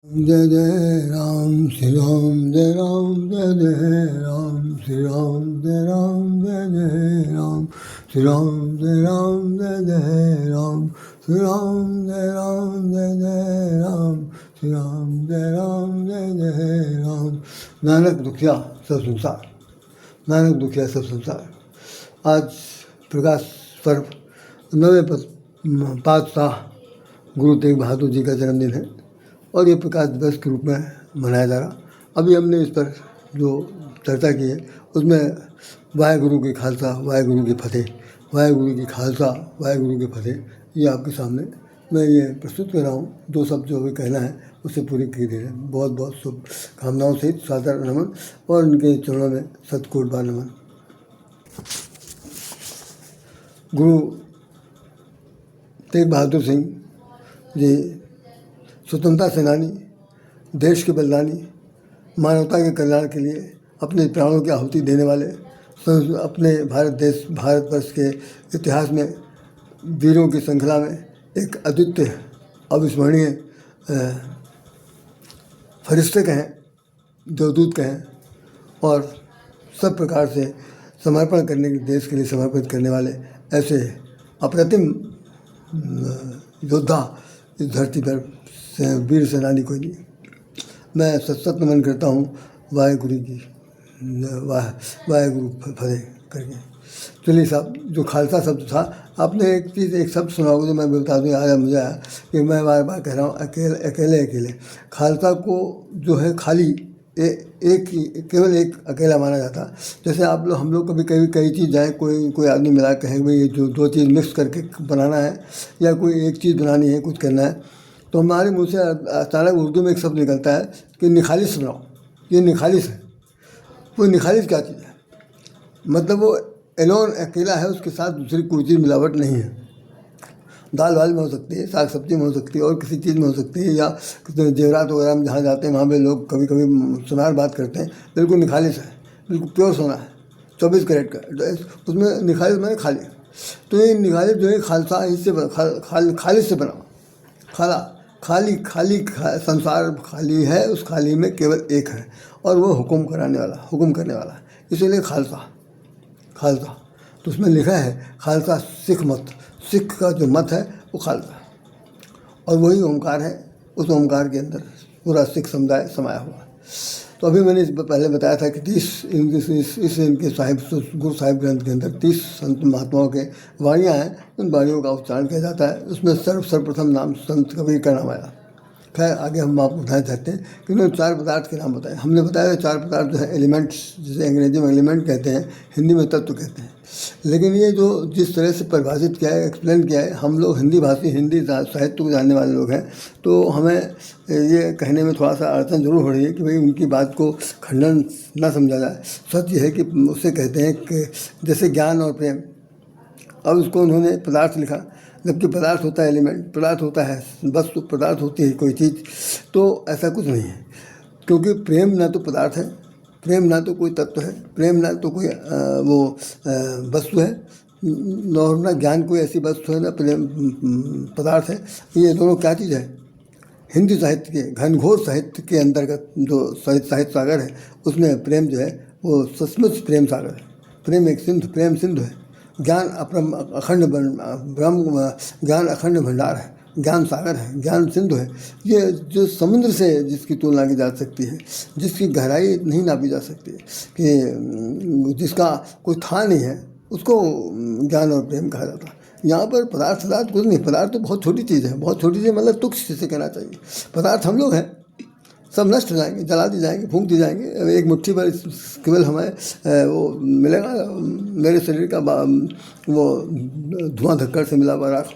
जय जय राम श्री राम जय राम जय जय राम श्री राम जय राम जय जय राम श्री राम जय राम जय जय राम श्री राम जय राम जय जय राम श्री राम जय राम जय जय राम। नानक दुखिया सब संसार, नानक दुखिया सब संसार। आज प्रकाश पर्व 9वें पातशाह गुरु तेग बहादुर जी का जन्मदिन है और ये प्रकाश दिवस के रूप में मनाया जा रहा। अभी हमने इस पर जो चर्चा की है उसमें वाहेगुरु की खालसा वाहेगुरु की फतेह, वाहेगुरु की खालसा वाहेगुरु की फतेह, ये आपके सामने मैं ये प्रस्तुत कर रहा हूँ। दो शब्द जो भी कहना है उससे पूरी की दे रहे हैं। बहुत बहुत शुभ कामनाओं सहित सादर नमन और उनके चरणों में सतकोट बार नमन। गुरु तेग बहादुर सिंह जी स्वतंत्रता सेनानी, देश के बलिदानी, मानवता के कल्याण के लिए अपने प्राणों की आहुति देने वाले, अपने भारतवर्ष के इतिहास में वीरों की श्रृंखला में एक अद्वितीय अविस्मरणीय फरिश्ते कहें, देवदूत कहें और सब प्रकार से समर्पण करने के, देश के लिए समर्पित करने वाले ऐसे अप्रतिम योद्धा इस धरती पर वीर सेनानी कोई नहीं। मैं सत नमन करता हूँ वाहेगुरु की वाहेगुरु फतेह करके। चलिए साहब, जो खालसा शब्द था, आपने एक शब्द सुना होगा जो मैं बता दूँ, आया मुझे आया कि मैं बार बार कह रहा हूँ अकेले। खालसा को जो है खाली केवल एक अकेला माना जाता। जैसे हम लोग कभी कई चीज़ जाए, कोई आदमी मिला कहे भाई ये जो दो चीज़ मिक्स करके बनाना है या कोई एक चीज़ बनानी है, कुछ करना है, तो हमारे मुँह से अचानक उर्दू में एक शब्द निकलता है कि निखालिस बनाओ। ये निखालिस है। वो निखालिस क्या चीज़ है? मतलब वो एलोन अकेला है, उसके साथ दूसरी कोई चीज़ मिलावट नहीं है। दाल वाल में हो सकती है, साग सब्जी में हो सकती है और किसी चीज़ में हो सकती है, या जेवरात वगैरह में जहाँ जाते हैं वहाँ पे लोग कभी कभी सुनार बात करते हैं। बिल्कुल निखालिस है, बिल्कुल प्योर सोना है, 24 कैरेट का। उसमें निखालिस मैंने खाली। तो ये निखालिस जो है खालसा इससे खालिस से बना। खाली संसार खाली है, उस खाली में केवल एक है और वो हुक्म करने वाला, इसीलिए खालसा। तो उसमें लिखा है खालसा सिख मत, सिख का जो मत है वो खालसा, और वही ओमकार है। उस ओमकार के अंदर पूरा सिख समुदाय समाया हुआ है। तो अभी मैंने इस पहले बताया था कि 30 इनके गुरु साहिब ग्रंथ के अंदर 30 संत महात्माओं के वाणियाँ हैं। उन वाणियों का उच्चारण किया जाता है। उसमें सर्वप्रथम नाम संत कबीर का नाम आया। खैर आगे हम आपको बताना चाहते हैं कि उन्होंने 4 पदार्थ के नाम बताए। हमने बताया 4 पदार्थ जो है एलिमेंट्स, जिसे अंग्रेजी में एलिमेंट कहते हैं, हिंदी में तत्व कहते हैं। लेकिन ये जो जिस तरह से परिभाषित किया है, एक्सप्लेन किया है, हम लोग हिंदी भाषी, हिंदी साहित्य को जानने वाले लोग हैं, तो हमें ये कहने में थोड़ा सा अड़चन जरूर हो रही है कि भाई उनकी बात को खंडन ना समझा जाए। सच ये है कि उससे कहते हैं कि जैसे ज्ञान और प्रेम, अब उसको उन्होंने पदार्थ लिखा, जबकि पदार्थ होता है एलिमेंट, पदार्थ होता है वस्तु, पदार्थ होती है कोई चीज़। तो ऐसा कुछ नहीं है, क्योंकि प्रेम ना तो पदार्थ है, प्रेम ना तो कोई तत्व है, प्रेम ना तो कोई वस्तु है, और ना ज्ञान कोई ऐसी वस्तु है, ना प्रेम पदार्थ है। ये दोनों क्या चीज़ है? हिंदी साहित्य के घनघोर साहित्य के अंतर्गत जो साहित्य सागर है, उसमें प्रेम जो है वो सचमुच प्रेम सागर है। प्रेम एक प्रेम सिंधु है। ज्ञान अखंड ब्रह्म, ज्ञान अखंड भंडार है, ज्ञान सागर है, ज्ञान सिंधु है। ये जो समुद्र से जिसकी तुलना की जा सकती है, जिसकी गहराई नहीं नापी जा सकती, कि जिसका कोई था नहीं है, उसको ज्ञान और प्रेम कहा जाता है। यहाँ पर पदार्थ कुछ नहीं। पदार्थ तो बहुत छोटी चीज़ है, बहुत छोटी चीज़, मतलब तुच्छ जिसे कहना चाहिए। पदार्थ हम लोग हैं, सब नष्ट हो जाएंगे, जला दी जाएंगे, फूंक दी जाएंगे। एक मुट्ठी पर केवल हमें वो मिलेगा, मेरे शरीर का वो धुआं धक्कर से मिला हुआ राख,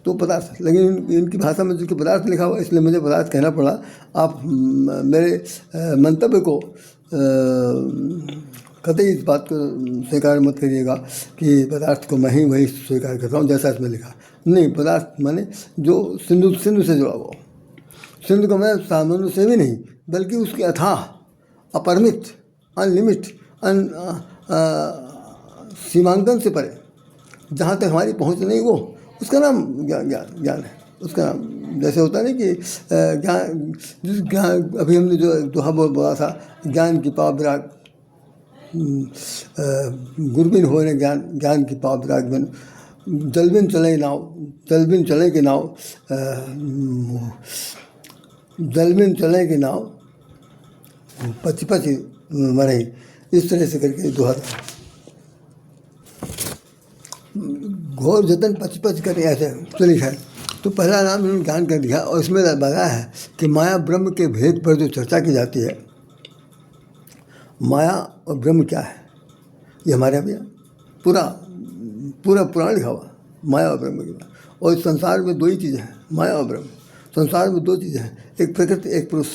तो पदार्थ। लेकिन इनकी भाषा में जो पदार्थ लिखा हुआ, इसलिए मुझे पदार्थ कहना पड़ा। आप मेरे मंतव्य को कतई इस बात को स्वीकार मत करिएगा कि पदार्थ को मैं ही वही स्वीकार करता हूँ जैसा इसमें लिखा। नहीं, पदार्थ माने जो सिंधु से जुड़ा हुआ। सिंधु का मैं सामान्य से भी नहीं, बल्कि उसके अथाह, अपरिमित, अनलिमिट, सीमांकन से परे, जहाँ तक हमारी पहुँच नहीं, वो उसका नाम ज्ञान है। उसका नाम जैसे होता है ना कि ज्ञान, जिस ज्ञान अभी हमने जो दोहा बोला था, ज्ञान की पाव विराग, गुरबिन होने ज्ञान, ज्ञान की पाव विराग बिन, जलबिन चले नाव, जलबिन चले की नाव, जलबिन चले की नाव, पची पची मरे, इस तरह से करके दोहा था। घोर जतन पच पच कर ऐसे तो लिखा है। तो पहला नाम इन्होंने ज्ञान कर दिया, और इसमें बताया है कि माया ब्रह्म के भेद पर जो चर्चा की जाती है, माया और ब्रह्म क्या है, ये हमारे यहाँ पूरा पूरा पुराण लिखा हुआ, माया और ब्रह्म की बात। और इस संसार में दो ही चीज़ें हैं, माया और ब्रह्म। संसार में दो चीज़ें हैं, एक प्रकृति, एक पुरुष।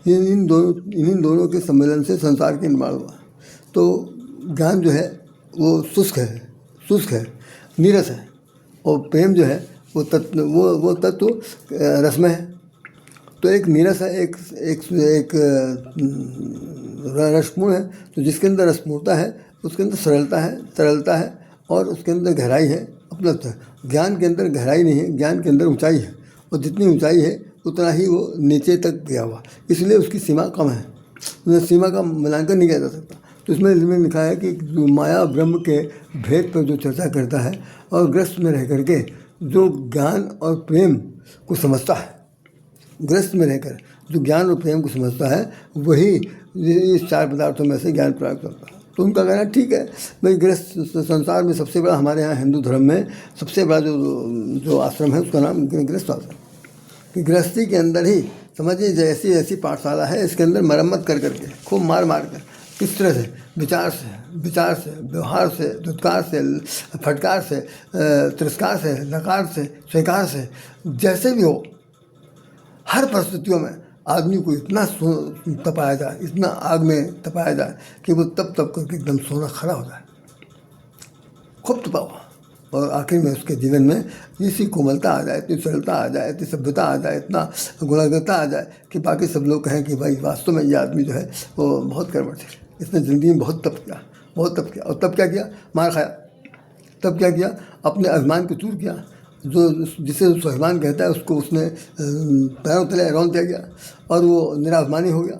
इन दोनों के सम्मेलन से संसार के निर्माण हुआ। तो ज्ञान जो है वो शुष्क है, नीरस है, और प्रेम जो है वो तत्व रसमय है। तो एक नीरस है, एक रसपूर्ण है। तो जिसके अंदर रसपूर्णता है उसके अंदर तरलता है और उसके अंदर गहराई है, उपलब्ध है। ज्ञान के अंदर गहराई नहीं है, ज्ञान के अंदर ऊंचाई है, और जितनी ऊंचाई है उतना ही वो नीचे तक गया हुआ, इसलिए उसकी सीमा कम है। सीमा का मूल्यांकन नहीं किया जा सकता। तो इसमें लिखा है कि माया ब्रह्म के भेद पर जो चर्चा करता है, और ग्रस्त में रह करके जो ज्ञान और प्रेम को समझता है, ग्रस्त में रहकर जो ज्ञान और प्रेम को समझता है, वही इस चार पदार्थों में से ज्ञान प्राप्त करता है। तो उनका कहना ठीक है भाई, गृहस्थ संसार में सबसे बड़ा, हमारे यहाँ हिंदू धर्म में सबसे बड़ा जो आश्रम है उसका नाम गृहस्थ आश्रम। कि गृहस्थी के अंदर ही समझिए जैसी ऐसी पाठशाला है, इसके अंदर मरम्मत कर करके, खूब मार कर, किस तरह से विचार से, व्यवहार से, दुत्कार से, फटकार से, तिरस्कार से, नकार से, स्वीकार से, जैसे भी हो, हर परिस्थितियों में आदमी को इतना तपाया जाए, इतना आग में तपाया जाए कि वो तप करके एकदम सोना खड़ा हो जाए, खूब तपा हुआ। और आखिर में उसके जीवन में इसी कोमलता आ जाए, इतनी सरलता आ जाए, इतनी सभ्यता आ जाए, इतना गुणागरता आ जाए कि बाकी सब लोग कहें कि भाई वास्तव में ये आदमी जो है वो बहुत कर्मठ है, इसने ज़िंदगी में बहुत तप किया। और तब क्या किया? मार खाया। तब क्या किया? अपने अभिमान को चूर किया। जो जिसे स्वाभिमान कहता है उसको उसने पैरों तले रौंद दिया गया, और वो निराभिमानी हो गया,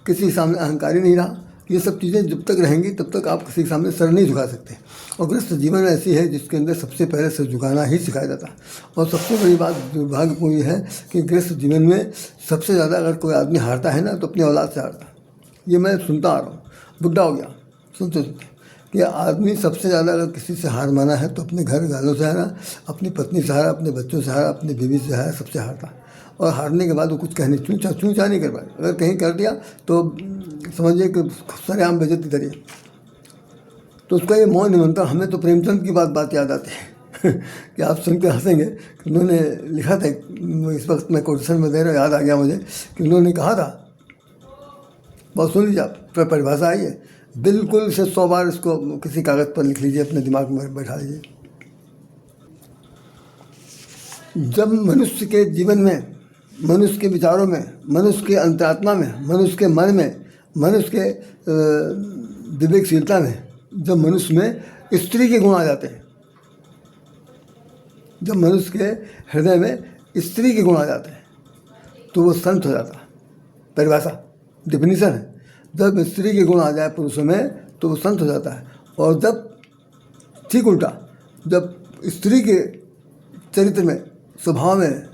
किसी के सामने अहंकारी नहीं रहा। ये सब चीज़ें जब तक रहेंगी तब तक आप किसी के सामने सर नहीं झुका सकते। और गृहस्थ जीवन ऐसी है जिसके अंदर सबसे पहले सर झुकाना ही सिखाया जाता है। और सबसे बड़ी बात दुर्भाग्यपूर्ण ये है कि गृहस्थ जीवन में सबसे ज़्यादा अगर कोई आदमी हारता है ना, तो अपनी औलाद से हारता है। ये मैं सुनता आ रहा हूँ, बुढ़ा हो गया सुनते कि आदमी सबसे ज़्यादा अगर किसी से हार माना है तो अपने घर वालों से हारा, अपनी पत्नी से हारा, अपने बच्चों से हारा, अपनी बीवी से हारा, सबसे हारता। और हारने के बाद वो कुछ कहने चूचा नहीं कर पाए। अगर कहीं कर दिया तो समझिए कि सरेआम बेइज्जती करिए। तो उसका ये मौन निमंत्रण, हमें तो प्रेमचंद की बात याद आती है कि आप सुन के हंसेंगे कि उन्होंने लिखा था, इस वक्त मैं कोटेशन में दे रहा, याद आ गया मुझे कि उन्होंने कहा था, बहुत सुन लीजिए आप, परिभाषा आई है, बिल्कुल से 100 बार इसको किसी कागज़ पर लिख लीजिए, अपने दिमाग में बैठा लीजिए। जब मनुष्य के जीवन में, मनुष्य के विचारों में, मनुष्य के अंतरात्मा में, मनुष्य के मन में, मनुष्य के विवेकशीलता में, जब मनुष्य में स्त्री के गुण आ जाते हैं, जब मनुष्य के हृदय में स्त्री के गुण आ जाते हैं, तो वो संत हो जाता है। परिभाषा, डिफिनीशन है, जब स्त्री के गुण आ जाए पुरुषों में तो वो संत हो जाता है। और जब ठीक उल्टा, जब स्त्री के चरित्र में, स्वभाव में,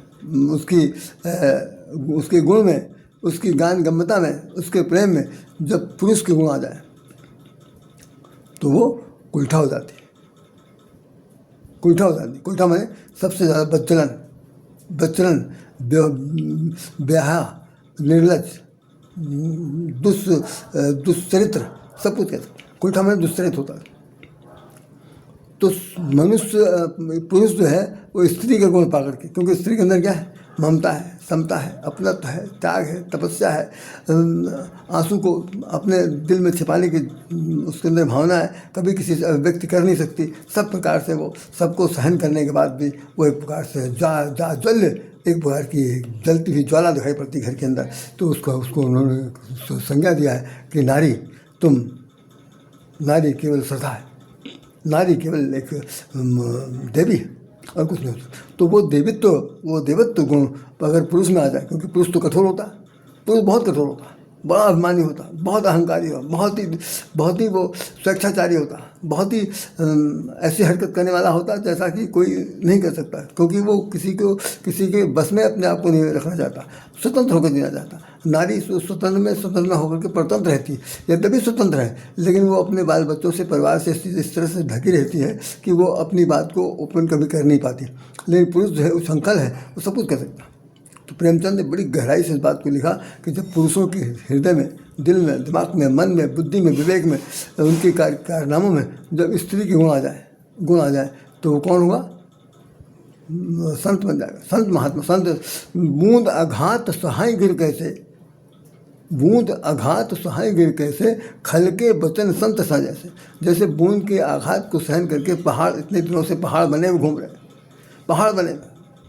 उसके गुण में, उसकी गान गम्यता में, उसके प्रेम में जब पुरुष के गुण आ जाए तो वो कुल्ठा हो जाती है। कुल्ठा माने सबसे ज़्यादा बच्चलन, ब्याहा, निर्लज, दुश्चरित्र, सब कुछ कहते हैं। कुल्ठा माने दुश्चरित्र होता है। तो मनुष्य, पुरुष जो है वो स्त्री का गुण पा करके, क्योंकि स्त्री के अंदर क्या है? ममता है, समता है, अपनत्व है, त्याग है, तपस्या है, आंसू को अपने दिल में छिपाने की उसके अंदर भावना है, कभी किसी से व्यक्त कर नहीं सकती। सब प्रकार से वो सबको सहन करने के बाद भी वो एक प्रकार से ज्वल्य, एक प्रकार की जलती हुई ज्वाला दिखाई पड़ती घर के अंदर। तो उसको उन्होंने संज्ञा दिया है कि नारी केवल श्रद्धा है, नारी केवल एक देवी है, और कुछ नहीं हो सकता। तो वो देवत्व गुण अगर पुरुष में आ जाए, क्योंकि पुरुष तो कठोर होता है, पुरुष बहुत कठोर होता है, बड़ा अभिमानी होता है, बहुत अहंकारी होता, बहुत ही वो स्वेच्छाचारी होता, बहुत ही ऐसी हरकत करने वाला होता है जैसा कि कोई नहीं कर सकता, क्योंकि वो किसी के बस में अपने आप को नहीं रखना चाहता, स्वतंत्र होकर जीना चाहता। नारी स्वतंत्र होकर के परतंत्र रहती है, यद्यपि स्वतंत्र है, लेकिन वो अपने बाल बच्चों से, परिवार से इस तरह से ढकी रहती है कि वो अपनी बात को ओपन कभी कर नहीं पाती। लेकिन पुरुष जो है वो संकल है, वो सब कुछ कर सकता। तो प्रेमचंद ने बड़ी गहराई से इस बात को लिखा कि जब पुरुषों के हृदय में, दिल में, दिमाग में, मन में, बुद्धि में, विवेक में, उनके कारनामों में जब स्त्री के गुण आ जाए तो वो कौन होगा? संत बन जाएगा, संत महात्मा। संत बूंद आघात सहाय गिर कैसे, बूंद आघात सहाय गिर कैसे, खल के बचन संत सा जैसे। जैसे बूंद के आघात को सहन करके पहाड़, इतने दिनों से पहाड़ बने हुए घूम रहे, पहाड़ बने,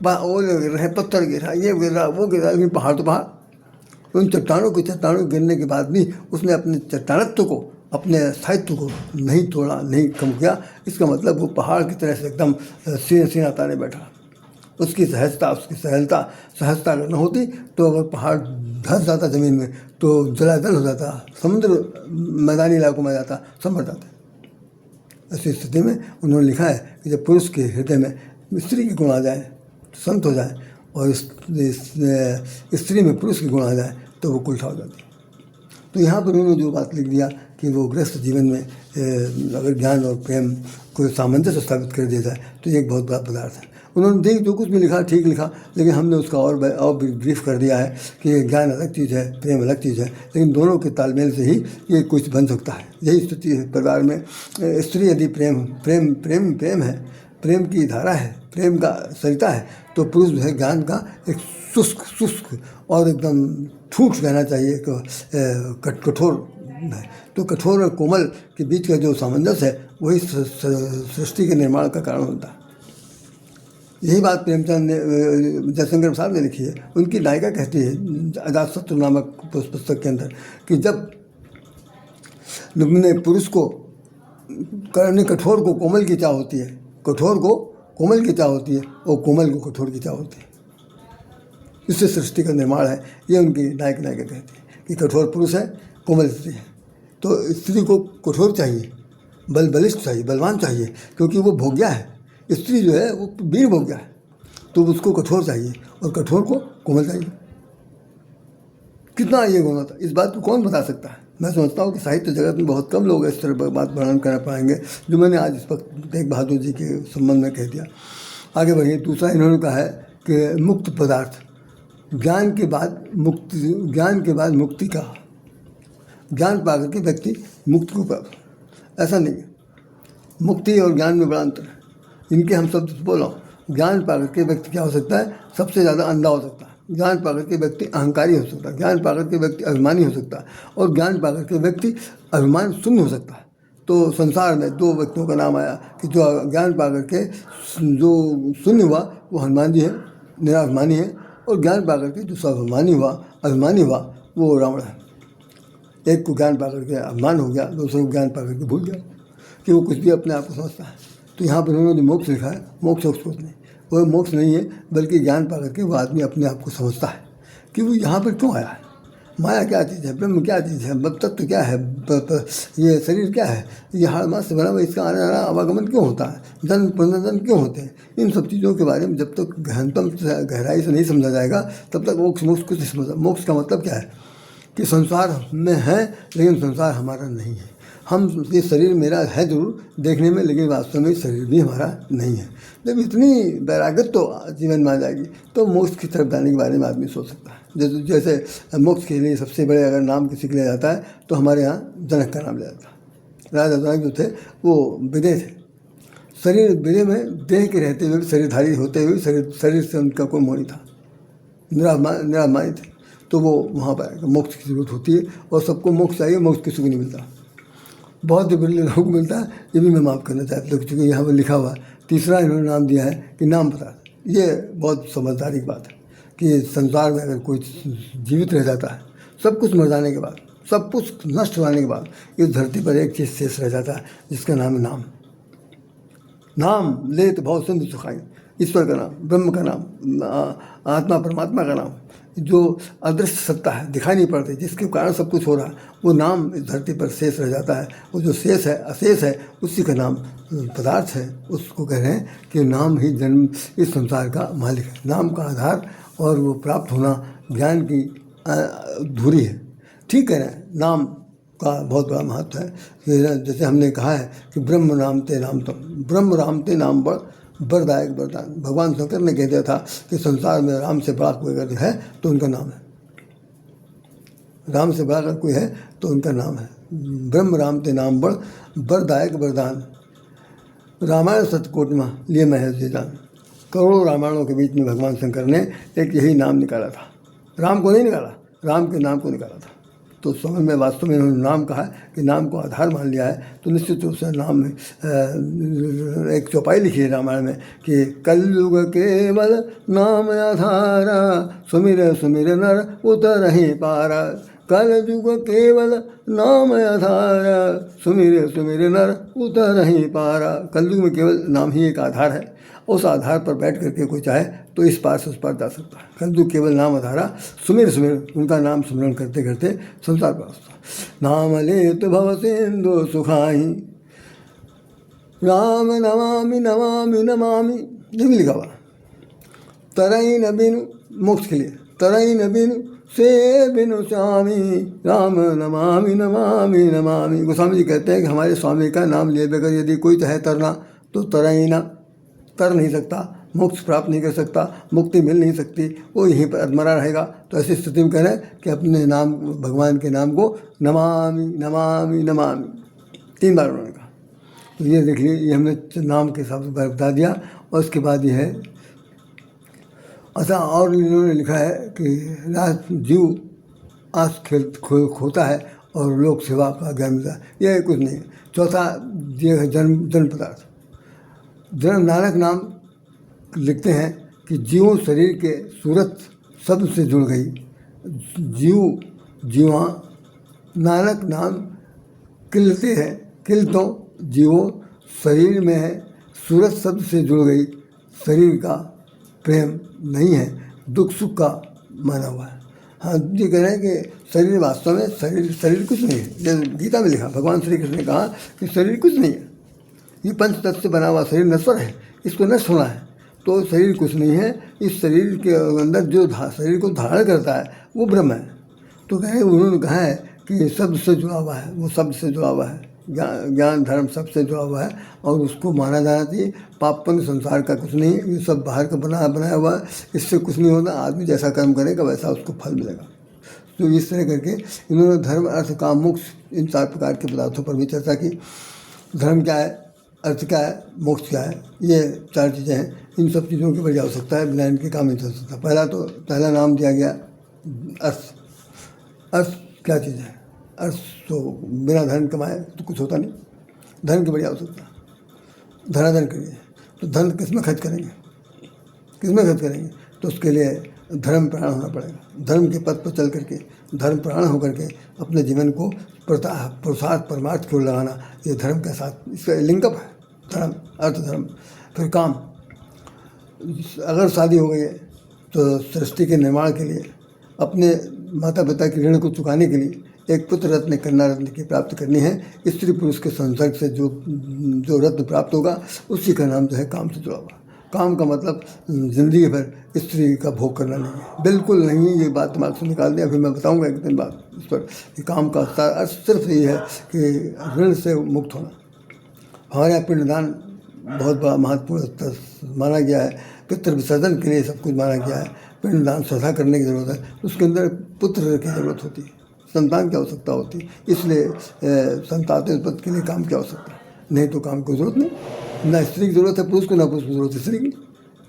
वो गिर रहे, पत्थर गिर रहा, ये गिर रहा, वो गिर रहा, लेकिन पहाड़ तो पहाड़। उन चट्टानों गिरने के बाद भी उसने अपने चट्टानत्व को, अपने स्थायित्व को नहीं तोड़ा, नहीं कम किया। इसका मतलब वो पहाड़ की तरह से एकदम सीना ताने बैठा। उसकी सहजता, उसकी सहजता अगर न होती तो अगर पहाड़ धंस जाता ज़मीन में तो जलाजल हो जाता, समुद्र मैदानी इलाकों में जाता, सब मर जाते। ऐसी स्थिति में उन्होंने लिखा है कि जब पुरुष के हृदय में स्त्री के गुण आ जाए, संत हो जाए, और स्त्री में पुरुष के गुण आ जाए तो वो कुल्ठा हो जाती है। तो यहाँ पर उन्होंने जो बात लिख दिया कि वो गृहस्थ जीवन में अगर ज्ञान और प्रेम को सामंजस्य स्थापित कर दिया जाए तो ये एक बहुत बड़ा पदार्थ है। उन्होंने जो कुछ भी लिखा ठीक लिखा, लेकिन हमने उसका और भी ब्रीफ कर दिया है कि ज्ञान अलग चीज़ है, प्रेम अलग चीज़ है, लेकिन दोनों के तालमेल से ही ये कुछ बन सकता है। यही स्थिति है परिवार में। स्त्री यदि प्रेम है, प्रेम की धारा है, प्रेम का सरिता है, तो पुरुष जो है ज्ञान का एक शुष्क और एकदम ठूठ कहना चाहिए, कठोर है। तो कठोर और कोमल के बीच का जो सामंजस्य है वही सृष्टि के निर्माण का कारण होता है। यही बात प्रेमचंद ने, जयशंकर प्रसाद ने लिखी है। उनकी नायिका कहती है अजातशत्रु नामक पुस्तक के अंदर कि जब पुरुष को कठोर को कोमल की चाह होती है, कठोर को कोमल की चाह होती है, और कोमल को कठोर की चाह होती है। इससे सृष्टि का निर्माण है, ये उनकी नायिका कहती है कि कठोर पुरुष है, कोमल स्त्री है। तो स्त्री को कठोर चाहिए, बलिष्ठ चाहिए, बलवान चाहिए, क्योंकि वो भोग्या है। स्त्री जो है वो वीर भोग्या है, तो उसको कठोर चाहिए और कठोर को कोमल चाहिए। कितना ये गुण होता है, इस बात को कौन बता सकता है? मैं समझता हूँ कि साहित्य जगत में बहुत कम लोग इस तरह बात वर्णन कर पाएंगे जो मैंने आज इस वक्त तेग बहादुर जी के संबंध में कह दिया। आगे बढ़िए। दूसरा इन्होंने कहा है कि मुक्त पदार्थ, ज्ञान के बाद मुक्ति का, ज्ञान पाकर के व्यक्ति मुक्त को प्राप्त। ऐसा नहीं है, मुक्ति और ज्ञान में बड़ा अंतर है। इनके हम शब्द बोल रहा हूँ। ज्ञान पाकर के व्यक्ति क्या हो सकता है? सबसे ज़्यादा अंधा हो सकता है। ज्ञान पाकर के व्यक्ति अहंकारी हो सकता है, ज्ञान पाकर के व्यक्ति अभिमानी हो सकता है, और ज्ञान पाकर के व्यक्ति अभिमान शून्य हो सकता है। तो संसार में दो व्यक्तियों का नाम आया कि जो ज्ञान पाकर के जो शून्य हुआ वो हनुमान जी है, निराभिमानी है, और ज्ञान पाकर के जो स्वाभिमानी हुआ, अभिमानी हुआ, वो रावण है। एक को ज्ञान पाकर के अभिमान हो गया, दूसरे को ज्ञान पाकर के भूल गया कि वो कुछ भी अपने आप को समझता है। तो यहाँ पर उन्होंने मोक्ष लिखा है। मोक्ष कुछ नहीं, वो मोक्ष नहीं है, बल्कि ज्ञान पाकर के वो आदमी अपने आप को समझता है कि वो यहाँ पर क्यों आया है, माया क्या चीज़ है, ब्रह्म क्या चीज़ है, तत्व क्या है, ये शरीर क्या है, ये हाड़ मास से बना हुआ, इसका आने जाना आवागमन क्यों होता है, जन्म पुनर्जन्म क्यों होते हैं। इन सब चीज़ों के बारे में जब तक गहराई से नहीं समझा जाएगा तब तक मोक्ष कुछ नहीं समझा। मोक्ष का मतलब क्या है कि संसार में है लेकिन संसार हमारा नहीं है। हम, ये शरीर मेरा है जरूर देखने में, लेकिन वास्तव में शरीर भी हमारा नहीं है। जब इतनी वैराग्यता तो जीवन में आ जाएगी तो मोक्ष की तरफ जाने के बारे में आदमी सोच सकता है। जैसे मोक्ष के लिए सबसे बड़े अगर नाम किसी के लिए जाता है तो हमारे यहाँ जनक का नाम लिया जाता है। राजा जनक जो थे वो विदेह थे। शरीर विदेह में देह के रहते हुए भी, शरीरधारी होते हुए शरीर से उनका कोई मोह नहीं था, निराभिमानी थे। तो वो वहाँ पर मोक्ष की जरूरत होती है, और सबको मोक्ष चाहिए, मोक्ष किसी को नहीं मिलता, बहुत ही बिरले लोगों को मिलता है। ये भी मैं माफ़ करना चाहता हूँ क्योंकि यहाँ पर लिखा हुआ है। तीसरा इन्होंने नाम दिया है कि नाम पता। ये बहुत समझदारी की बात है कि संसार में अगर कोई जीवित रह जाता है, सब कुछ मर जाने के बाद, सब कुछ नष्ट होने के बाद इस धरती पर एक चीज़ शेष रह जाता है जिसका नाम है नाम। नाम ले तो बहुत सिंधु सुखाई। ईश्वर का नाम, ब्रह्म का नाम, आत्मा परमात्मा का नाम, जो अदृश्य सत्ता है, दिखाई नहीं पड़ती, जिसके कारण सब कुछ हो रहा है, वो नाम इस धरती पर शेष रह जाता है। वो जो शेष है, अशेष है, उसी का नाम पदार्थ है। उसको कह रहे हैं कि नाम ही जन्म इस संसार का मालिक है। नाम का आधार और वो प्राप्त होना ज्ञान की धुरी है। ठीक कह रहे हैं, नाम का बहुत बड़ा महत्व है। जैसे हमने कहा है कि ब्रह्म नाम ते नाम तम, ब्रह्म राम ते नाम बड़ वरदायक वरदान। भगवान शंकर ने कह दिया था कि संसार में राम से बड़ा कोई अगर है तो उनका नाम है, राम से बड़ा अगर कोई है तो उनका नाम है। ब्रह्म राम ते नाम बड़ वरदायक वरदान, रामायण सतकोटिमा लिए मैं है जी जान। करोड़ों रामायणों के बीच में भगवान शंकर ने एक यही नाम निकाला था। राम को नहीं निकाला, राम के नाम को निकाला था। तो समझ में वास्तव में इन्होंने नाम कहा है कि नाम को आधार मान लिया है, तो निश्चित रूप से नाम में एक चौपाई लिखी है रामायण में कि कलयुग केवल नाम आधारा, सुमिर सुमिर नर उतरहि पारा। कलयुग केवल नाम आधारा, सुमिर सुमिर नर उतरहि पारा। कलयुग में केवल नाम ही एक आधार है। उस आधार पर बैठ करके कोई चाहे तो इस पार से उस पार जा सकता है। कलयुग केवल नाम आधारा, सुमिर सुमिर, उनका नाम स्मरण करते करते संसार पर नाम लेत भव सिंधु सुखाही, राम नमामि नमामि नमामि। ये भी लिखा हुआ, तरई न बिनु, मोक्ष के लिए, तरई न बिनु से बिनु स्वामी, राम नमामि नमामि नमामि। गोस्वामी जी कहते हैं कि हमारे स्वामी का नाम लिए बगैर यदि कोई चाहे तरना तो तरई ना, कर नहीं सकता, मोक्ष प्राप्त नहीं कर सकता, मुक्ति मिल नहीं सकती, वो यहीं पर अधमरा रहेगा। तो ऐसी स्थिति में कह रहे हैं कि अपने नाम, भगवान के नाम को नमामि नमामि नमामि 3 बार उन्होंने कहा। तो ये देख लीजिए, ये हमने नाम के हिसाब से बता दिया। और उसके बाद ये है, अच्छा, और इन्होंने लिखा है कि रात जीव आस खेल खोता है और लोक सेवा का ज्ञान मिलता है। यह कुछ नहीं। चौथा ये है जन्म पदार्थ। जन्म नानक नाम लिखते हैं कि जीव शरीर के सूरत शब्द से जुड़ गई। जीव जीवा नानक नाम किलते हैं, किल तो जीवो शरीर में है, सूरत शब्द से जुड़ गई। शरीर का प्रेम नहीं है, दुख सुख का माना हुआ है। हाँ, ये कह रहे हैं कि शरीर वास्तव में शरीर कुछ नहीं है। जैसे गीता में लिखा, भगवान श्री कृष्ण ने कहा कि शरीर कुछ नहीं है, ये पंच तत्व से बना हुआ शरीर नश्वर है, इसको नष्ट होना है। तो शरीर कुछ नहीं है। इस शरीर के अंदर जो शरीर को धारण करता है वो ब्रह्म है। तो कहे, उन्होंने कहा है कि शब्द से जुड़ा हुआ है, वो शब्द से जुड़ा हुआ है, ज्ञान धर्म सबसे जुड़ा हुआ है और उसको माना जाना चाहिए। पापन संसार का कुछ नहीं, ये सब बाहर का बनाया हुआ है, इससे कुछ नहीं होता। आदमी जैसा कर्म करेगा वैसा उसको फल मिलेगा। तो इस तरह करके इन्होंने धर्म अर्थ काम मोक्ष इन 4 प्रकार के पदार्थों पर भी चर्चा की। धर्म क्या है, अर्थ क्या है, मोक्ष क्या है, ये 4 चीज़ें हैं। इन सब चीज़ों की बड़ी आवश्यकता है, बिना इनके काम नहीं चल सकता। पहला नाम दिया गया अर्थ। अर्थ क्या चीज़ है? अर्थ तो बिना धन कमाए तो कुछ होता नहीं। धन की बड़ी आवश्यकता, धनाधन करिए तो धन किस में खर्च करेंगे, किस में खर्च करेंगे? तो उसके लिए धर्म प्राण होना पड़ेगा। धर्म के पथ पर चल करके, धर्म प्राण होकर के अपने जीवन को पुरुषार्थ परमार्थ की ओर लगाना, ये धर्म के साथ इसका लिंकअप है। धर्म, अर्थ, धर्म। फिर काम। अगर शादी हो गई है तो सृष्टि के निर्माण के लिए, अपने माता पिता के ऋण को चुकाने के लिए एक पुत्र रत्न, कन्या रत्न की प्राप्ति करनी है। स्त्री पुरुष के संसर्ग से जो रत्न प्राप्त होगा उसी का नाम जो है काम से जुड़ा हुआ। काम का मतलब ज़िंदगी भर स्त्री का भोग करना नहीं है, बिल्कुल नहीं। ये बात दिमाग से निकाल दें, अभी मैं बताऊंगा एक दिन बाद इस पर कि काम का अर्थ सिर्फ ये है कि ऋण से मुक्त होना। हमारे यहाँ पिंडदान बहुत बड़ा महत्वपूर्ण माना गया है। पितृ विसर्जन के लिए सब कुछ माना गया है। पिंडदान श्रद्धा करने की ज़रूरत है, उसके अंदर पुत्र की ज़रूरत होती है, संतान की आवश्यकता होती है। इसलिए संतान उत्पत्ति के लिए काम की आवश्यकता है, नहीं तो काम की ज़रूरत नहीं। ना स्त्री की ज़रूरत है पुरुष को, ना पुरुष की ज़रूरत है स्त्री की।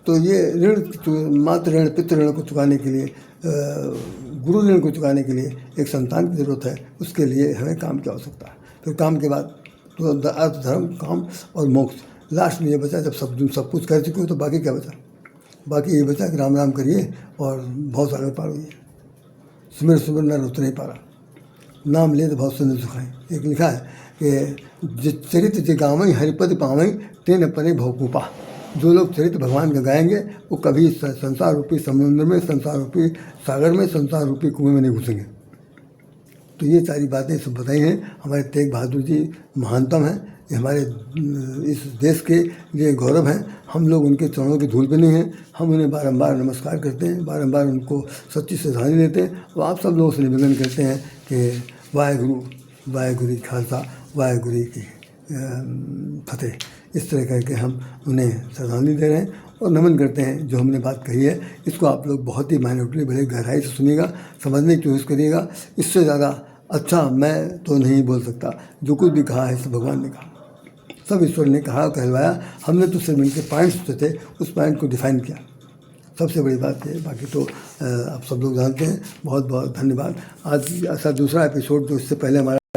तो ये ऋण, मातृ ऋण, पितृ ऋण को चुकाने के लिए, गुरु ऋण को चुकाने के लिए एक संतान की ज़रूरत है। उसके लिए हमें काम की आवश्यकता है। फिर काम के बाद तो अर्थ, धर्म, काम और मोक्ष। लास्ट में ये बचा, जब सब कुछ कर चुके हो तो बाकी क्या बचा? बाकी ये बचा कि राम राम करिए और बहुत सागर पार हुई। सुमिर सुमिर न रुत नहीं पारा, नाम ले तो बहुत सुंदर सुखाई। एक लिखा है कि चरित्र जे गावई हरिपद पावई तेन परे भवकूपा। जो लोग चरित्र भगवान का गाएंगे वो कभी संसार रूपी समुद्र में, संसार रूपी सागर में, संसार रूपी कुएं में नहीं घुसेंगे। तो ये सारी बातें सब बताई हैं। हमारे तेग बहादुर जी महानतम हैं, ये हमारे इस देश के लिए गौरव हैं। हम लोग उनके चरणों की धूल पे नहीं हैं, हम उन्हें बारंबार नमस्कार करते हैं, बारंबार उनको सच्ची श्रद्धांजलि देते हैं। और आप सब लोगों से निवेदन करते हैं कि वाहेगुरु, वाहेगुरु की खालसा, वाहेगुरु की फतेह। इस तरह करके हम उन्हें श्रद्धांजलि दे रहे हैं और नमन करते हैं। जो हमने बात कही है इसको आप लोग बहुत ही माइन्यूटली, बड़े गहराई से सुनिएगा, समझने की कोशिश करिएगा। इससे ज़्यादा अच्छा मैं तो नहीं बोल सकता। जो कुछ भी कहा है सब भगवान ने कहा, सब ईश्वर ने कहा, कहलवाया। हमने तो सिर्फ इनके पॉइंट्स जो थे उस पॉइंट को डिफाइन किया। सबसे बड़ी बात है, बाकी तो आप सब लोग जानते हैं। बहुत बहुत धन्यवाद। आज ऐसा दूसरा एपिसोड जो इससे पहले हमारा